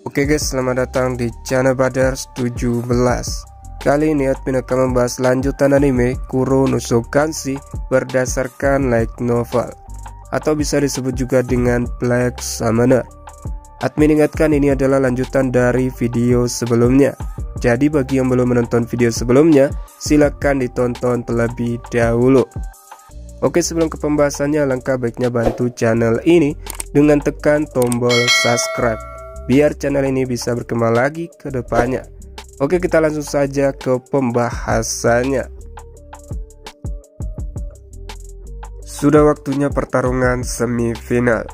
Oke guys, selamat datang di channel Badars 17. Kali ini admin akan membahas lanjutan anime Kuronoso Kanshi berdasarkan light novel, atau bisa disebut juga dengan Black Summoner. Admin ingatkan ini adalah lanjutan dari video sebelumnya. Jadi bagi yang belum menonton video sebelumnya, silahkan ditonton terlebih dahulu. Oke, sebelum ke pembahasannya, alangkah baiknya bantu channel ini dengan tekan tombol subscribe, biar channel ini bisa berkembang lagi ke depannya. Oke, kita langsung saja ke pembahasannya. Sudah waktunya pertarungan semifinal.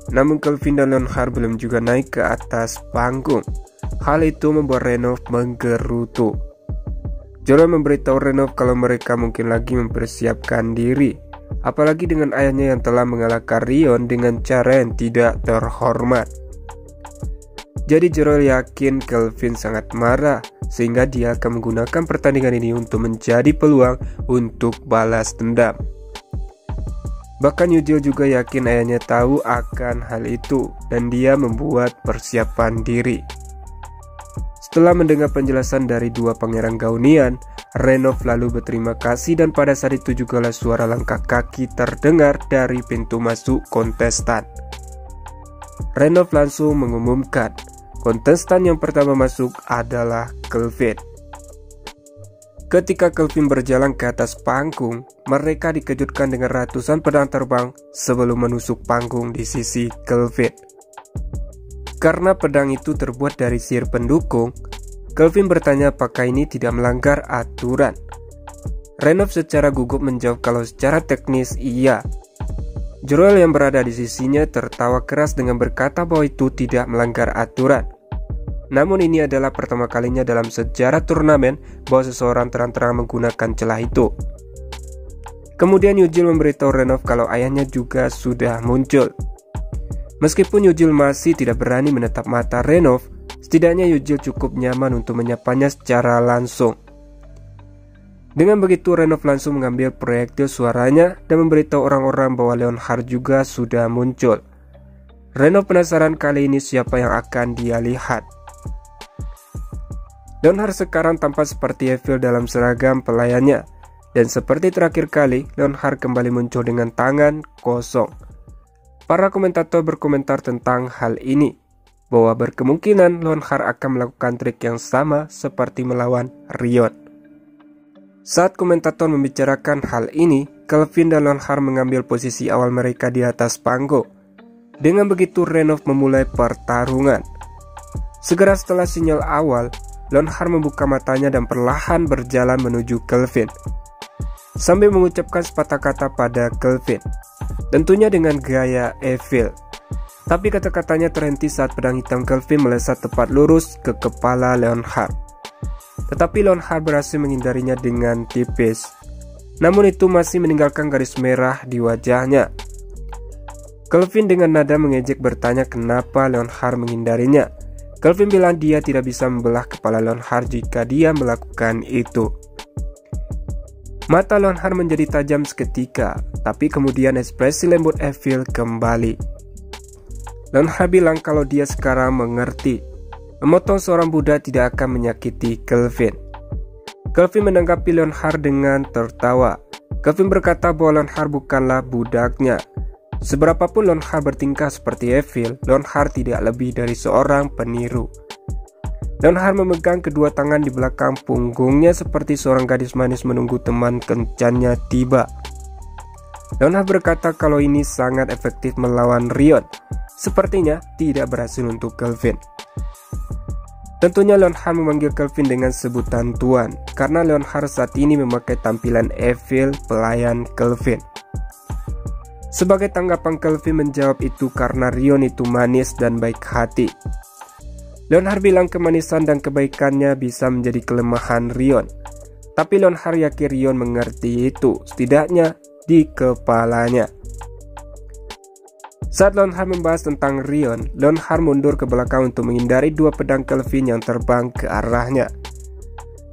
Namun Kelvin dan Leonhard belum juga naik ke atas panggung. Hal itu membuat Renov menggerutu. Joro memberitahu Renov kalau mereka mungkin lagi mempersiapkan diri, apalagi dengan ayahnya yang telah mengalahkan Rion dengan cara yang tidak terhormat. Jadi Joro yakin Kelvin sangat marah, sehingga dia akan menggunakan pertandingan ini untuk menjadi peluang untuk balas dendam. Bahkan Yujil juga yakin ayahnya tahu akan hal itu, dan dia membuat persiapan diri. Setelah mendengar penjelasan dari dua pangeran gaunian, Renov lalu berterima kasih, dan pada saat itu jugalah suara langkah kaki terdengar dari pintu masuk kontestan. Renov langsung mengumumkan kontestan yang pertama masuk adalah Kelvin. Ketika Kelvin berjalan ke atas panggung, mereka dikejutkan dengan ratusan pedang terbang sebelum menusuk panggung di sisi Kelvin. Karena pedang itu terbuat dari sihir pendukung, Kelvin bertanya apakah ini tidak melanggar aturan. Renov secara gugup menjawab kalau secara teknis iya. Jorel yang berada di sisinya tertawa keras dengan berkata bahwa itu tidak melanggar aturan. Namun ini adalah pertama kalinya dalam sejarah turnamen bahwa seseorang terang-terang menggunakan celah itu. Kemudian Yujil memberitahu Renov kalau ayahnya juga sudah muncul. Meskipun Yujil masih tidak berani menatap mata Renov, setidaknya Yujil cukup nyaman untuk menyapanya secara langsung. Dengan begitu Renov langsung mengambil proyektil suaranya dan memberitahu orang-orang bahwa Leonhard juga sudah muncul. Renov penasaran kali ini siapa yang akan dia lihat. Leonhard sekarang tampak seperti Evil dalam seragam pelayannya, dan seperti terakhir kali, Leonhard kembali muncul dengan tangan kosong. Para komentator berkomentar tentang hal ini, bahwa berkemungkinan Leonhard akan melakukan trik yang sama seperti melawan Rion. Saat komentator membicarakan hal ini, Kelvin dan Leonhard mengambil posisi awal mereka di atas panggung. Dengan begitu Renov memulai pertarungan. Segera setelah sinyal awal, Leonhard membuka matanya dan perlahan berjalan menuju Kelvin, sambil mengucapkan sepatah kata pada Kelvin, tentunya dengan gaya evil. Tapi kata-katanya terhenti saat pedang hitam Kelvin melesat tepat lurus ke kepala Leonhard. Tetapi Leonhard berhasil menghindarinya dengan tipis. Namun itu masih meninggalkan garis merah di wajahnya. Kelvin dengan nada mengejek bertanya kenapa Leonhard menghindarinya. Kelvin bilang dia tidak bisa membelah kepala Leonhard jika dia melakukan itu. Mata Leonhard menjadi tajam seketika, tapi kemudian ekspresi lembut evil kembali. Leonhard bilang kalau dia sekarang mengerti. Memotong seorang budak tidak akan menyakiti Kelvin. Kelvin menanggapi Leonhard dengan tertawa. Kelvin berkata bahwa Leonhard bukanlah budaknya. Seberapapun Leonhard bertingkah seperti Evil, Leonhard tidak lebih dari seorang peniru. Leonhard memegang kedua tangan di belakang punggungnya seperti seorang gadis manis menunggu teman kencannya tiba. Leonhard berkata kalau ini sangat efektif melawan Rion. Sepertinya tidak berhasil untuk Kelvin. Tentunya Leonhard memanggil Kelvin dengan sebutan Tuan, karena Leonhard saat ini memakai tampilan Evil pelayan Kelvin. Sebagai tanggapan, Kelvin menjawab itu karena Rion itu manis dan baik hati. Leonhard bilang kemanisan dan kebaikannya bisa menjadi kelemahan Rion. Tapi Leonhard yakin Rion mengerti itu, setidaknya di kepalanya. Saat Leonhard membahas tentang Rion, Leonhard mundur ke belakang untuk menghindari dua pedang Kelvin yang terbang ke arahnya.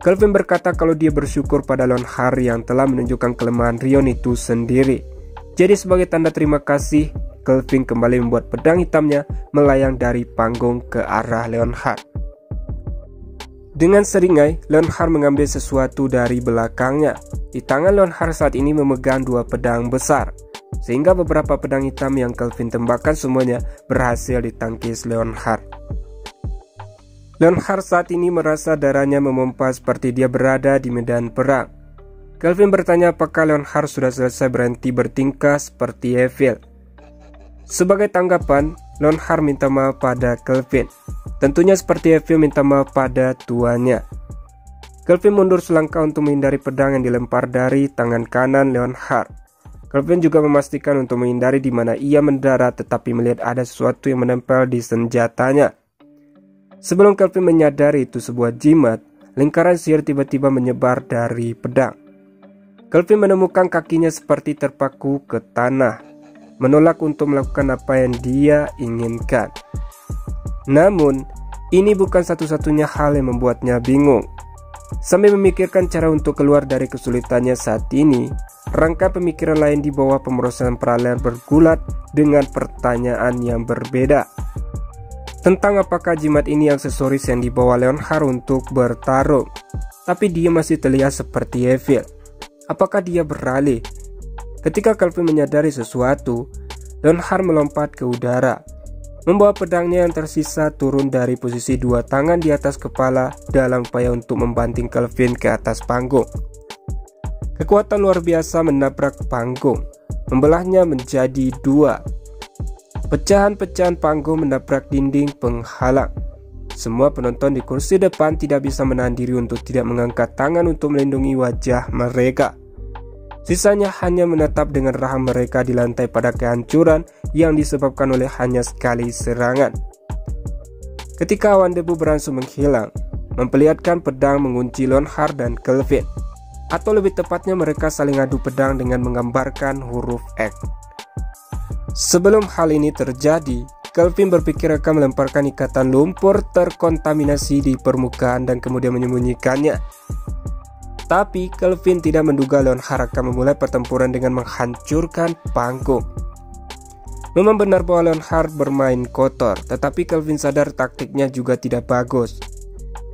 Kelvin berkata kalau dia bersyukur pada Leonhard yang telah menunjukkan kelemahan Rion itu sendiri. Jadi sebagai tanda terima kasih, Kelvin kembali membuat pedang hitamnya melayang dari panggung ke arah Leonhard. Dengan seringai, Leonhard mengambil sesuatu dari belakangnya. Di tangan Leonhard saat ini memegang dua pedang besar, sehingga beberapa pedang hitam yang Kelvin tembakkan semuanya berhasil ditangkis Leonhard. Leonhard saat ini merasa darahnya memompa seperti dia berada di medan perang. Kelvin bertanya apakah Leonhard sudah selesai berhenti bertingkah seperti Evil. Sebagai tanggapan, Leonhard minta maaf pada Kelvin. Tentunya seperti Evil minta maaf pada tuannya. Kelvin mundur selangkah untuk menghindari pedang yang dilempar dari tangan kanan Leonhard. Kelvin juga memastikan untuk menghindari di mana ia mendarat, tetapi melihat ada sesuatu yang menempel di senjatanya. Sebelum Kelvin menyadari itu sebuah jimat, lingkaran sihir tiba-tiba menyebar dari pedang. Kelvin menemukan kakinya seperti terpaku ke tanah, menolak untuk melakukan apa yang dia inginkan. Namun, ini bukan satu-satunya hal yang membuatnya bingung. Sambil memikirkan cara untuk keluar dari kesulitannya saat ini, rangka pemikiran lain di bawah pemrosesan paralel bergulat dengan pertanyaan yang berbeda. Tentang apakah jimat ini aksesoris yang dibawa Leonhard untuk bertarung. Tapi dia masih terlihat seperti Evil. Apakah dia beralih? Ketika Kelvin menyadari sesuatu, Leonhard melompat ke udara, membawa pedangnya yang tersisa turun dari posisi dua tangan di atas kepala dalam upaya untuk membanting Kelvin ke atas panggung. Kekuatan luar biasa menabrak panggung, membelahnya menjadi dua. Pecahan-pecahan panggung menabrak dinding penghalang. Semua penonton di kursi depan tidak bisa menahan diri untuk tidak mengangkat tangan untuk melindungi wajah mereka. Sisanya hanya menatap dengan rahang mereka di lantai pada kehancuran yang disebabkan oleh hanya sekali serangan. Ketika awan debu berangsur menghilang, memperlihatkan pedang mengunci Leonhard dan Kelvin. Atau lebih tepatnya mereka saling adu pedang dengan menggambarkan huruf X. Sebelum hal ini terjadi, Kelvin berpikir akan melemparkan ikatan lumpur terkontaminasi di permukaan dan kemudian menyembunyikannya. Tapi Kelvin tidak menduga Leonhard akan memulai pertempuran dengan menghancurkan panggung. Memang benar bahwa Leonhard bermain kotor, tetapi Kelvin sadar taktiknya juga tidak bagus.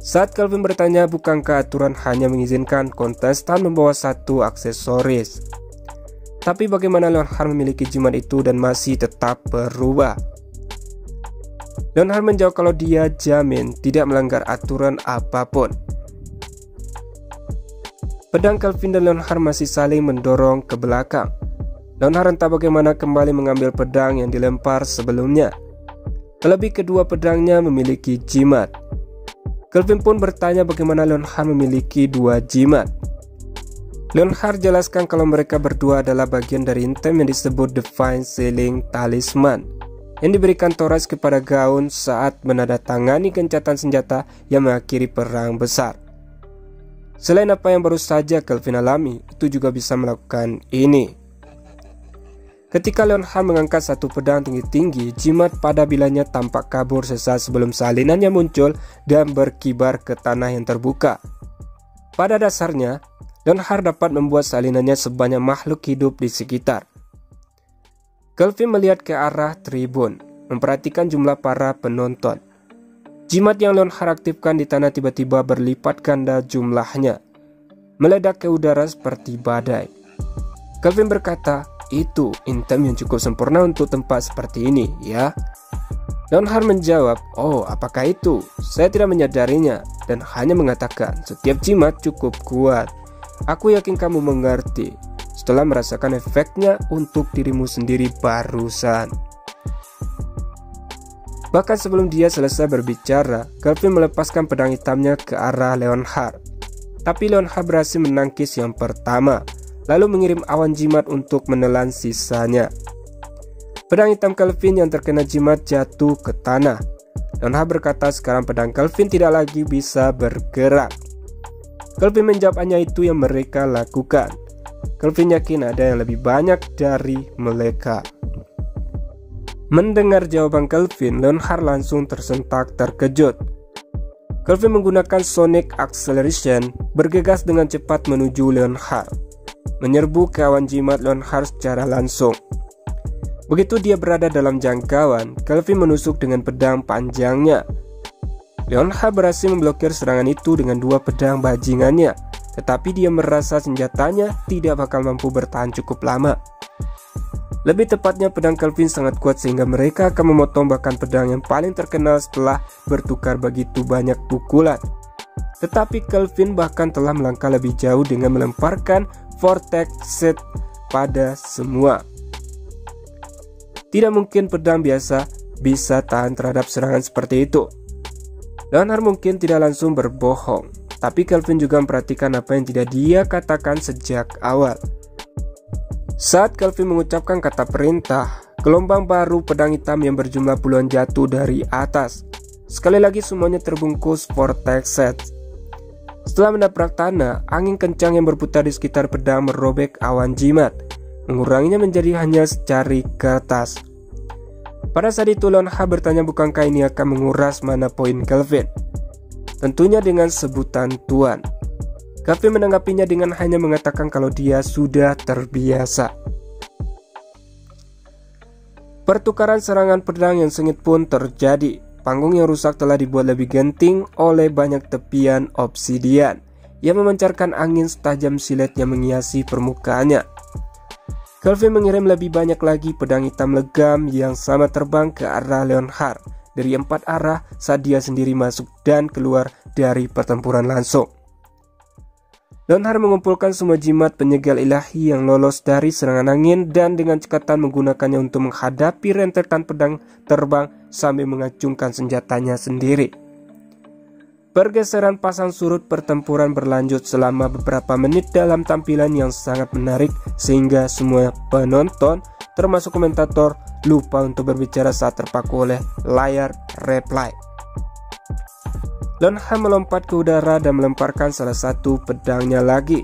Saat Kelvin bertanya bukankah aturan hanya mengizinkan kontestan membawa satu aksesoris. Tapi bagaimana Leonhard memiliki jimat itu dan masih tetap berubah? Leonhard menjawab kalau dia jamin tidak melanggar aturan apapun. Pedang Kelvin dan Leonhard masih saling mendorong ke belakang. Leonhard entah bagaimana kembali mengambil pedang yang dilempar sebelumnya. Terlebih kedua pedangnya memiliki jimat. Kelvin pun bertanya bagaimana Leonhard memiliki dua jimat. Leonhard jelaskan kalau mereka berdua adalah bagian dari item yang disebut Divine Sealing Talisman yang diberikan Thoras kepada Gaun saat menandatangani gencatan senjata yang mengakhiri perang besar. Selain apa yang baru saja Kelvin alami, itu juga bisa melakukan ini. Ketika Leonhard mengangkat satu pedang tinggi-tinggi, jimat pada bilanya tampak kabur sesaat sebelum salinannya muncul dan berkibar ke tanah yang terbuka. Pada dasarnya, Leonhard dapat membuat salinannya sebanyak makhluk hidup di sekitar. Kelvin melihat ke arah tribun, memperhatikan jumlah para penonton. Jimat yang Leonhard aktifkan di tanah tiba-tiba berlipat ganda jumlahnya, meledak ke udara seperti badai. Kelvin berkata, itu item yang cukup sempurna untuk tempat seperti ini, ya? Leonhard menjawab, oh apakah itu? Saya tidak menyadarinya dan hanya mengatakan, setiap jimat cukup kuat. Aku yakin kamu mengerti setelah merasakan efeknya untuk dirimu sendiri barusan. Bahkan sebelum dia selesai berbicara, Kelvin melepaskan pedang hitamnya ke arah Leonhard. Tapi Leonhard berhasil menangkis yang pertama, lalu mengirim awan jimat untuk menelan sisanya. Pedang hitam Kelvin yang terkena jimat jatuh ke tanah. Leonhard berkata sekarang pedang Kelvin tidak lagi bisa bergerak. Kelvin menjawab hanya itu yang mereka lakukan. Kelvin yakin ada yang lebih banyak dari mereka. Mendengar jawaban Kelvin, Leonhard langsung tersentak terkejut. Kelvin menggunakan Sonic Acceleration, bergegas dengan cepat menuju Leonhard, menyerbu ke awan jimat Leonhard secara langsung. Begitu dia berada dalam jangkauan, Kelvin menusuk dengan pedang panjangnya. Leonhard berhasil memblokir serangan itu dengan 2 pedang bajingannya, tetapi dia merasa senjatanya tidak bakal mampu bertahan cukup lama. Lebih tepatnya pedang Kelvin sangat kuat sehingga mereka akan memotong bahkan pedang yang paling terkenal setelah bertukar begitu banyak pukulan. Tetapi Kelvin bahkan telah melangkah lebih jauh dengan melemparkan Vortex Set pada semua. Tidak mungkin pedang biasa bisa tahan terhadap serangan seperti itu. Leonhard mungkin tidak langsung berbohong, tapi Kelvin juga memperhatikan apa yang tidak dia katakan sejak awal. Saat Kelvin mengucapkan kata perintah, gelombang baru pedang hitam yang berjumlah puluhan jatuh dari atas. Sekali lagi semuanya terbungkus Vortex Set. Setelah menabrak tanah, angin kencang yang berputar di sekitar pedang merobek awan jimat, menguranginya menjadi hanya secari kertas. Pada saat itu Leonhard bertanya bukankah ini akan menguras mana poin Kelvin? Tentunya dengan sebutan Tuan. Kelvin menanggapinya dengan hanya mengatakan kalau dia sudah terbiasa. Pertukaran serangan pedang yang sengit pun terjadi. Panggung yang rusak telah dibuat lebih genting oleh banyak tepian obsidian yang memancarkan angin setajam silet yang menghiasi permukaannya. Kelvin mengirim lebih banyak lagi pedang hitam legam yang sama terbang ke arah Leonhard dari 4 arah saat dia sendiri masuk dan keluar dari pertempuran langsung. Leonhard mengumpulkan semua jimat penyegal ilahi yang lolos dari serangan angin dan dengan cekatan menggunakannya untuk menghadapi rentetan pedang terbang sambil mengacungkan senjatanya sendiri. Pergeseran pasang surut pertempuran berlanjut selama beberapa menit dalam tampilan yang sangat menarik sehingga semua penonton termasuk komentator lupa untuk berbicara saat terpaku oleh layar replay. Leonhard melompat ke udara dan melemparkan salah satu pedangnya lagi.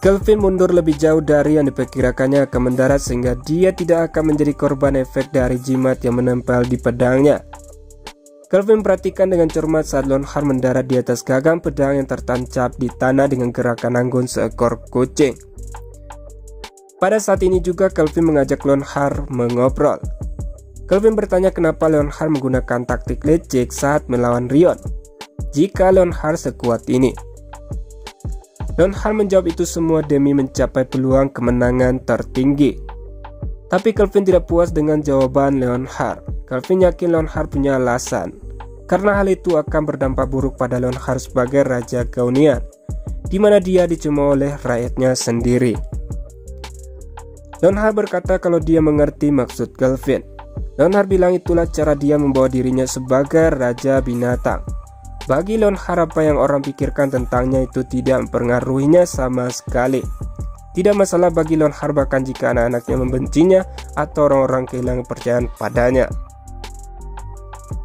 Kelvin mundur lebih jauh dari yang diperkirakannya akan mendarat sehingga dia tidak akan menjadi korban efek dari jimat yang menempel di pedangnya. Kelvin perhatikan dengan cermat saat Leonhard mendarat di atas gagang pedang yang tertancap di tanah dengan gerakan anggun seekor kucing. Pada saat ini juga Kelvin mengajak Leonhard mengobrol. Kelvin bertanya kenapa Leonhard menggunakan taktik lecek saat melawan Rion, jika Leonhard sekuat ini. Leonhard menjawab itu semua demi mencapai peluang kemenangan tertinggi. Tapi Kelvin tidak puas dengan jawaban Leonhard. Kelvin yakin Leonhard punya alasan, karena hal itu akan berdampak buruk pada Leonhard sebagai Raja Gaunian, di mana dia dicemooh oleh rakyatnya sendiri. Leonhard berkata kalau dia mengerti maksud Kelvin. Leonhard bilang itulah cara dia membawa dirinya sebagai Raja Binatang. Bagi Leonhard apa yang orang pikirkan tentangnya itu tidak mempengaruhinya sama sekali. Tidak masalah bagi Leonhard bahkan jika anak-anaknya membencinya atau orang-orang kehilangan kepercayaan padanya.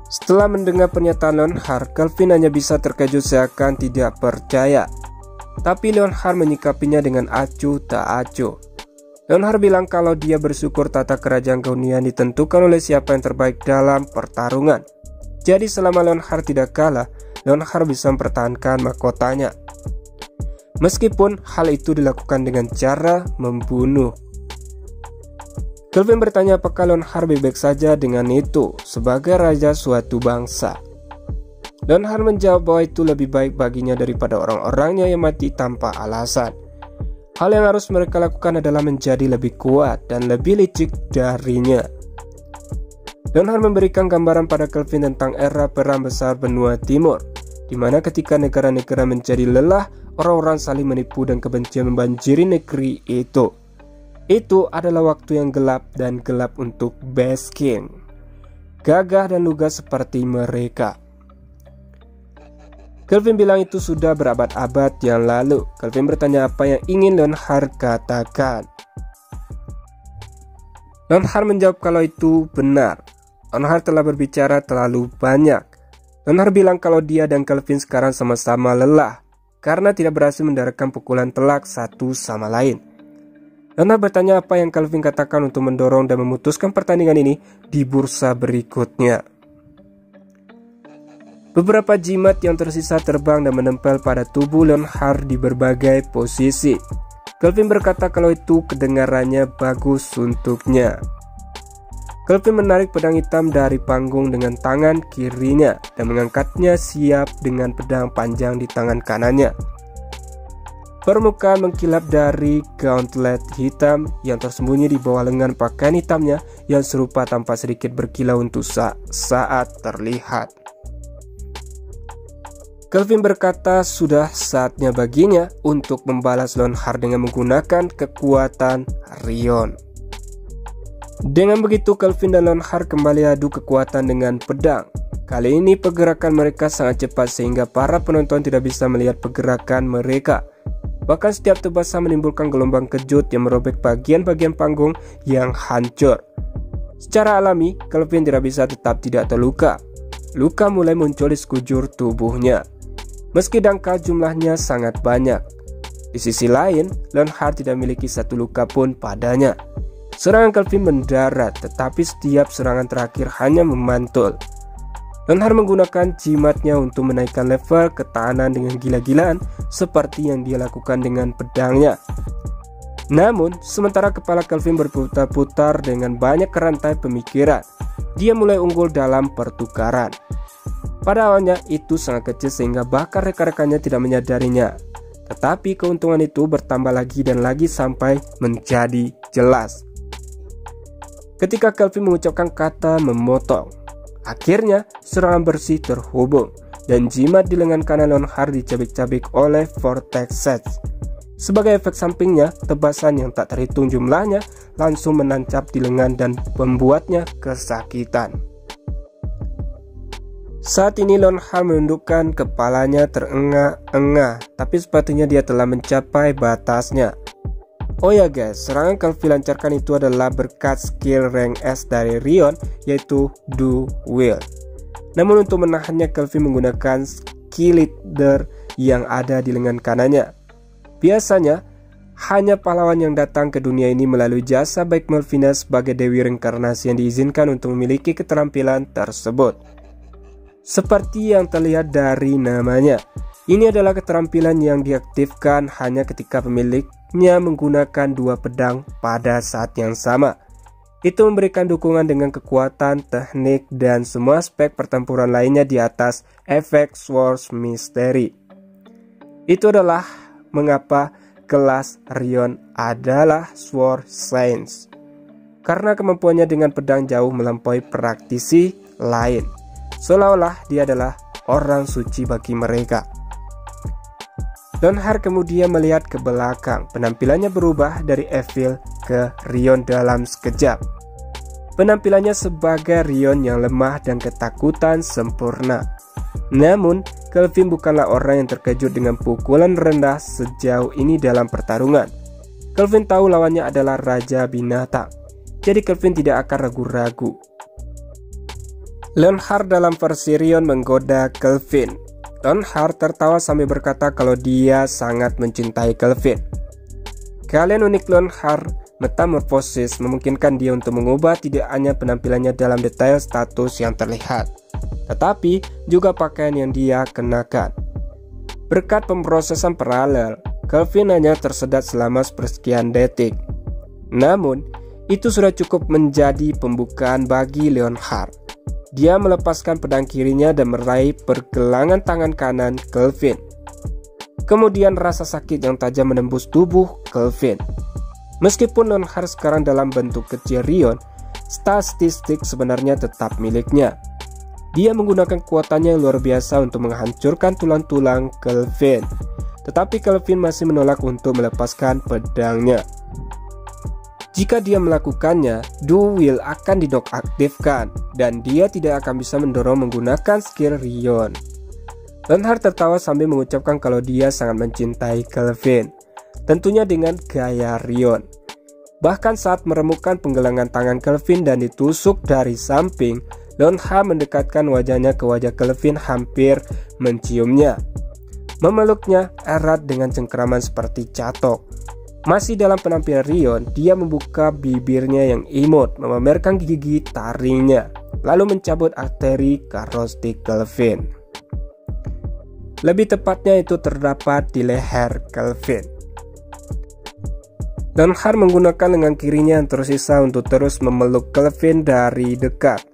Setelah mendengar pernyataan Leonhard, Kelvin hanya bisa terkejut seakan tidak percaya. Tapi Leonhard menyikapinya dengan acuh tak acuh. Leonhard bilang kalau dia bersyukur tata kerajaan Gaunian ditentukan oleh siapa yang terbaik dalam pertarungan. Jadi selama Leonhard tidak kalah, Leonhard bisa mempertahankan mahkotanya. Meskipun hal itu dilakukan dengan cara membunuh. Kelvin bertanya apakah Leonhard baik-baik saja dengan itu sebagai raja suatu bangsa. Leonhard menjawab bahwa itu lebih baik baginya daripada orang-orangnya yang mati tanpa alasan. Hal yang harus mereka lakukan adalah menjadi lebih kuat dan lebih licik darinya. Leonhard memberikan gambaran pada Kelvin tentang era perang besar benua timur, di mana ketika negara-negara menjadi lelah, orang-orang saling menipu dan kebencian membanjiri negeri itu. Itu adalah waktu yang gelap dan gelap untuk Beast King, gagah dan lugas seperti mereka. Kelvin bilang itu sudah berabad-abad yang lalu. Kelvin bertanya apa yang ingin Leonhard katakan. Leonhard menjawab kalau itu benar. Leonhard telah berbicara terlalu banyak. Leonhard bilang kalau dia dan Kelvin sekarang sama-sama lelah karena tidak berhasil mendarahkan pukulan telak satu sama lain. Leonhard bertanya apa yang Kelvin katakan untuk mendorong dan memutuskan pertandingan ini di bursa berikutnya. Beberapa jimat yang tersisa terbang dan menempel pada tubuh Leonhard di berbagai posisi. Kelvin berkata kalau itu kedengarannya bagus untuknya. Kelvin menarik pedang hitam dari panggung dengan tangan kirinya dan mengangkatnya siap dengan pedang panjang di tangan kanannya. Permukaan mengkilap dari gauntlet hitam yang tersembunyi di bawah lengan pakaian hitamnya yang serupa tanpa sedikit berkilau untuk saat terlihat. Kelvin berkata sudah saatnya baginya untuk membalas Leonhard dengan menggunakan kekuatan Rion. Dengan begitu Kelvin dan Leonhard kembali adu kekuatan dengan pedang. Kali ini pergerakan mereka sangat cepat sehingga para penonton tidak bisa melihat pergerakan mereka. Bahkan setiap tebasan menimbulkan gelombang kejut yang merobek bagian-bagian panggung yang hancur. Secara alami, Kelvin tidak bisa tetap tidak terluka. Luka mulai muncul di sekujur tubuhnya, meski dangkal jumlahnya sangat banyak. Di sisi lain, Leonhard tidak memiliki satu luka pun padanya. Serangan Kelvin mendarat, tetapi setiap serangan terakhir hanya memantul. Leonhard menggunakan jimatnya untuk menaikkan level ketahanan dengan gila-gilaan seperti yang dia lakukan dengan pedangnya. Namun, sementara kepala Kelvin berputar-putar dengan banyak rantai pemikiran, dia mulai unggul dalam pertukaran. Pada awalnya itu sangat kecil sehingga bahkan rekan-rekannya tidak menyadarinya. Tetapi keuntungan itu bertambah lagi dan lagi sampai menjadi jelas. Ketika Kelvin mengucapkan kata memotong, akhirnya serangan bersih terhubung dan jimat di lengan kanan Leonhard dicabik-cabik oleh Vortex Sets. Sebagai efek sampingnya, tebasan yang tak terhitung jumlahnya langsung menancap di lengan dan membuatnya kesakitan. Saat ini Leonhard menundukkan kepalanya terengah-engah, tapi sepertinya dia telah mencapai batasnya. Oh ya guys, serangan Kelvin lancarkan itu adalah berkat skill rank S dari Rion, yaitu Do Will. Namun untuk menahannya, Kelvin menggunakan skill leader yang ada di lengan kanannya. Biasanya, hanya pahlawan yang datang ke dunia ini melalui jasa baik Melvina sebagai Dewi Reinkarnasi yang diizinkan untuk memiliki keterampilan tersebut. Seperti yang terlihat dari namanya, ini adalah keterampilan yang diaktifkan hanya ketika pemiliknya menggunakan dua pedang pada saat yang sama. Itu memberikan dukungan dengan kekuatan, teknik, dan semua aspek pertempuran lainnya di atas efek Swords Mystery. Itu adalah mengapa kelas Rion adalah Sword Saints, karena kemampuannya dengan pedang jauh melampaui praktisi lain, seolah-olah dia adalah orang suci bagi mereka. Leonhard kemudian melihat ke belakang. Penampilannya berubah dari Evil ke Rion dalam sekejap. Penampilannya sebagai Rion yang lemah dan ketakutan sempurna. Namun, Kelvin bukanlah orang yang terkejut dengan pukulan rendah sejauh ini dalam pertarungan. Kelvin tahu lawannya adalah Raja Binatang, jadi Kelvin tidak akan ragu-ragu. Leonhard dalam versi Rion menggoda Kelvin. Leonhard tertawa sambil berkata kalau dia sangat mencintai Kelvin. Keahlian unik Leonhard Metamorphosis memungkinkan dia untuk mengubah tidak hanya penampilannya dalam detail status yang terlihat, tetapi juga pakaian yang dia kenakan. Berkat pemrosesan paralel, Kelvin hanya tersedat selama sepersekian detik. Namun, itu sudah cukup menjadi pembukaan bagi Leonhard. Dia melepaskan pedang kirinya dan meraih pergelangan tangan kanan Kelvin. Kemudian rasa sakit yang tajam menembus tubuh Kelvin. Meskipun Leonhard sekarang dalam bentuk kecil Rion, statistik sebenarnya tetap miliknya. Dia menggunakan kekuatannya yang luar biasa untuk menghancurkan tulang-tulang Kelvin. Tetapi Kelvin masih menolak untuk melepaskan pedangnya. Jika dia melakukannya, Do Will akan dinonaktifkan dan dia tidak akan bisa mendorong menggunakan skill Rion. Leonhard tertawa sambil mengucapkan kalau dia sangat mencintai Kelvin, tentunya dengan gaya Rion. Bahkan saat meremukkan penggelangan tangan Kelvin dan ditusuk dari samping, Leonhard mendekatkan wajahnya ke wajah Kelvin hampir menciumnya. Memeluknya erat dengan cengkeraman seperti catok. Masih dalam penampilan Rion, dia membuka bibirnya yang imut, memamerkan gigi taringnya, lalu mencabut arteri karostik Kelvin. Lebih tepatnya itu terdapat di leher Kelvin. Leonhard menggunakan lengan kirinya yang tersisa untuk terus memeluk Kelvin dari dekat.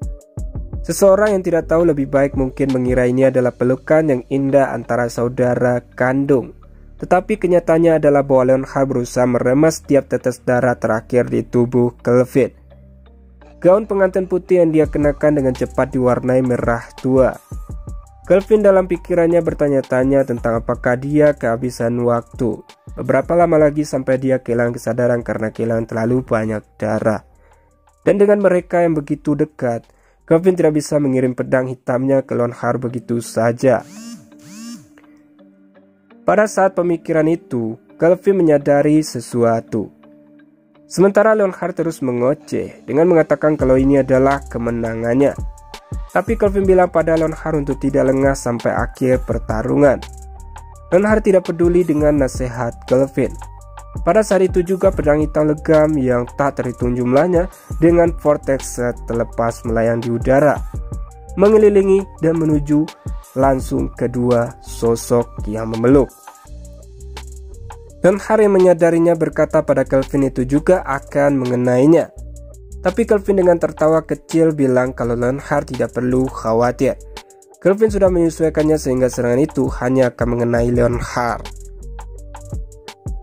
Seseorang yang tidak tahu lebih baik mungkin mengira ini adalah pelukan yang indah antara saudara kandung. Tetapi kenyataannya adalah bahwa Leonhard berusaha meremas setiap tetes darah terakhir di tubuh Kelvin. Gaun pengantin putih yang dia kenakan dengan cepat diwarnai merah tua. Kelvin dalam pikirannya bertanya-tanya tentang apakah dia kehabisan waktu. Beberapa lama lagi sampai dia kehilangan kesadaran karena kehilangan terlalu banyak darah. Dan dengan mereka yang begitu dekat, Kelvin tidak bisa mengirim pedang hitamnya ke Leonhard begitu saja. Pada saat pemikiran itu, Kelvin menyadari sesuatu. Sementara Leonhard terus mengoceh dengan mengatakan kalau ini adalah kemenangannya. Tapi Kelvin bilang pada Leonhard untuk tidak lengah sampai akhir pertarungan. Leonhard tidak peduli dengan nasihat Kelvin. Pada saat itu juga pedang hitam legam yang tak terhitung jumlahnya dengan vortex terlepas melayang di udara, mengelilingi dan menuju langsung kedua sosok yang memeluk. Leonhard yang menyadarinya berkata pada Kelvin itu juga akan mengenainya. Tapi Kelvin dengan tertawa kecil bilang kalau Leonhard tidak perlu khawatir. Kelvin sudah menyesuaikannya sehingga serangan itu hanya akan mengenai Leonhard.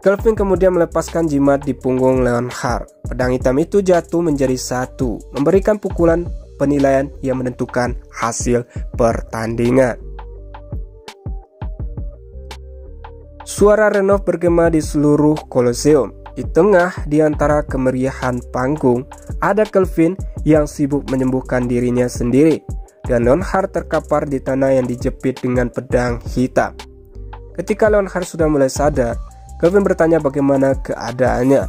Kelvin kemudian melepaskan jimat di punggung Leonhard. Pedang hitam itu jatuh menjadi satu, memberikan pukulan penilaian yang menentukan hasil pertandingan. Suara renov bergema di seluruh Koloseum. Di tengah di antara kemeriahan panggung, ada Kelvin yang sibuk menyembuhkan dirinya sendiri, dan Leonhard terkapar di tanah yang dijepit dengan pedang hitam. Ketika Leonhard sudah mulai sadar, Kelvin bertanya bagaimana keadaannya.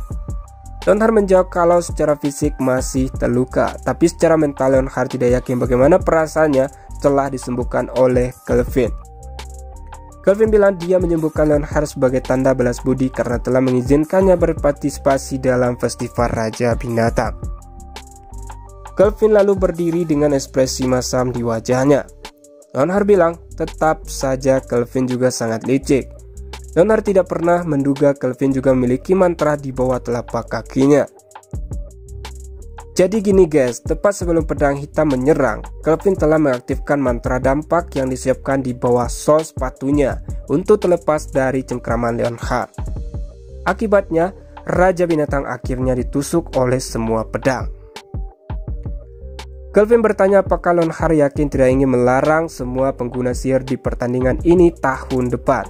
Leonhard menjawab kalau secara fisik masih terluka, tapi secara mental Leonhard tidak yakin bagaimana perasaannya setelah disembuhkan oleh Kelvin. Kelvin bilang dia menyembuhkan Leonhard sebagai tanda balas budi karena telah mengizinkannya berpartisipasi dalam festival Raja Binatang. Kelvin lalu berdiri dengan ekspresi masam di wajahnya. Leonhard bilang tetap saja Kelvin juga sangat licik. Leonhard tidak pernah menduga Kelvin juga memiliki mantra di bawah telapak kakinya. Jadi gini guys, tepat sebelum pedang hitam menyerang, Kelvin telah mengaktifkan mantra dampak yang disiapkan di bawah sol sepatunya untuk terlepas dari cengkraman Leonhard. Akibatnya, Raja Binatang akhirnya ditusuk oleh semua pedang. Kelvin bertanya apakah Leonhard yakin tidak ingin melarang semua pengguna sihir di pertandingan ini tahun depan.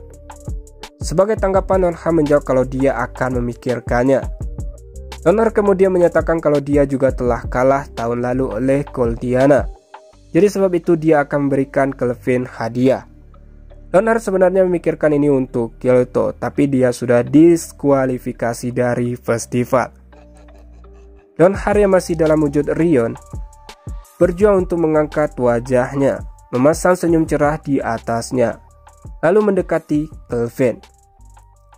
Sebagai tanggapan, Leonhard menjawab kalau dia akan memikirkannya. Leonhard kemudian menyatakan kalau dia juga telah kalah tahun lalu oleh Goldiana. Jadi sebab itu dia akan memberikan Kelvin hadiah. Leonhard sebenarnya memikirkan ini untuk Kyoto, tapi dia sudah diskualifikasi dari festival. Leonhard yang masih dalam wujud Rion berjuang untuk mengangkat wajahnya, memasang senyum cerah di atasnya, lalu mendekati Kelvin.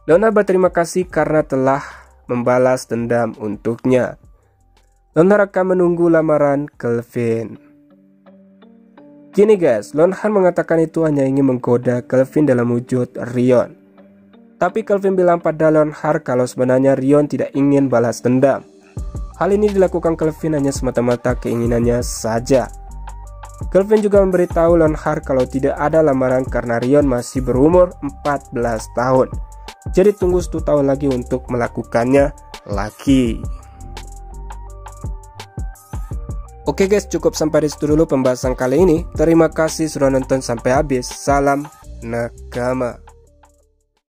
Leonhard berterima kasih karena telah membalas dendam untuknya. Leonhard akan menunggu lamaran Kelvin. Gini guys, Leonhard mengatakan itu hanya ingin menggoda Kelvin dalam wujud Rion. Tapi Kelvin bilang pada Leonhard kalau sebenarnya Rion tidak ingin balas dendam. Hal ini dilakukan Kelvin hanya semata-mata keinginannya saja. Kelvin juga memberitahu Leonhard kalau tidak ada lamaran karena Rion masih berumur 14 tahun. Jadi tunggu 1 tahun lagi untuk melakukannya lagi. Oke guys, cukup sampai di situ dulu pembahasan kali ini. Terima kasih sudah nonton sampai habis. Salam nakama.